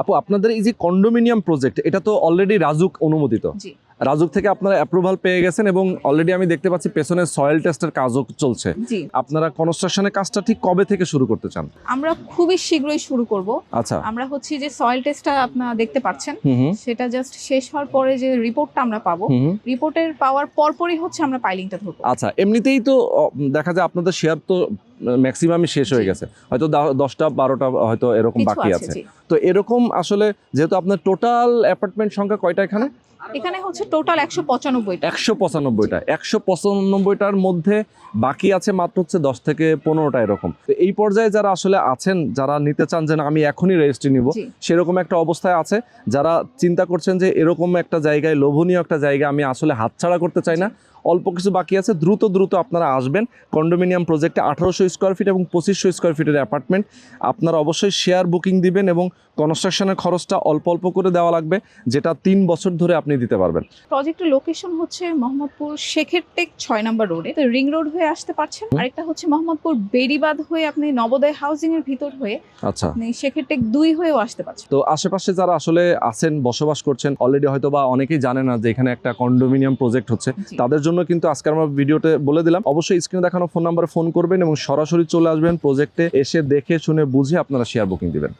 আপু আপনাদের এই যে কন্ডোমিনিয়াম প্রজেক্ট, এটা তো অলরেডি রাজুক অনুমোদিত। জি। রাজুক থেকে আপনারা অ্যাপ্রুভাল পেয়ে গেছেন এবং অলরেডি আমি দেখতে পাচ্ছি পেছনে সয়েল টেস্টের কাজও চলছে। জি। আপনারা কনস্ট্রাকশনের কাজটা ঠিক কবে থেকে শুরু করতে চান? আমরা খুবই শীঘ্রই শুরু করব। আচ্ছা। আমরা হচ্ছে যে সয়েল টেস্টটা আপনারা দেখতে পাচ্ছেন, হুম। সেটা জাস্ট শেষ হওয়ার পরে যে রিপোর্টটা আমরা পাবো, রিপোর্টের পাওয়ার পরপরই হচ্ছে আমরা পাইলিংটা ধরবো। আচ্ছা, এমনিতেই তো দেখা যায় আপনাদের শেয়ার তো ম্যাক্সিমামই শেষ হয়ে জি। গেছে, হয়তো 10টা 12টা হয়তো এরকম কিছু বাকি আছে, আছে। জি। তো এরকম আসলে যেহেতু আপনার টোটাল অ্যাপার্টমেন্ট সংখ্যা কয়টা এখানে? এখানে হচ্ছে টোটাল 195টা। 195টা। 195টার মধ্যে বাকি আছে মাত্র হচ্ছে 10 থেকে 15টা এরকম। তো এই পর্যায়ে যারা আসলে আছেন, যারা নিতে চান যে না আমি এখনই রেজিস্ট্রি নিব, জি। সেরকম একটা অবস্থায় আছে, যারা চিন্তা করছেন যে এরকম একটা জায়গায়, লোভনীয় একটা জায়গা আমি আসলে হাতছাড়া করতে চাই না, অল্প কিছু বাকি আছে, দ্রুত আপনারা আসবেন। কন্ডোমিনিয়াম প্রজেক্টে 1800 স্কোয়ার ফিট এবং 2500 স্কোয়ার ফিটের অ্যাপার্টমেন্ট। আপনারা অবশ্যই শেয়ার বুকিং দিবেন এবং কনস্ট্রাকশনের খরচটা অল্প করে দেওয়া লাগবে, যেটা 3 বছর ধরে আপনি দিতে পারবেন। প্রজেক্টের লোকেশন হচ্ছে মোহাম্মদপুর শেখের টেক 6 নম্বর রোডে, তো রিং রোড হয়ে আসতে পারছেন। আরেকটা হচ্ছে মোহাম্মদপুর বেড়িবাঁধ হয়ে আপনি নবোদয় হাউজিং এর ভিতর হয়ে আচ্ছা, আপনি শেখের টেক 2 হয়েও আসতে পারছেন। তো আশেপাশে যারা আসলে আছেন, বসবাস করছেন, অলরেডি হয়তো বা অনেকেই জানে না যে এখানে একটা কন্ডোমিনিয়াম প্রজেক্ট হচ্ছে, জি। তাদের জন্য কিন্তু আজকে আমরা ভিডিওতে বলে দিলাম। অবশ্যই স্ক্রিনে দেখানো ফোন নাম্বারে ফোন করবেন এবং সরাসরি চলে আসবেন প্রজেক্টে, এসে দেখে শুনে বুঝে আপনারা শেয়ার বুকিং দিবেন।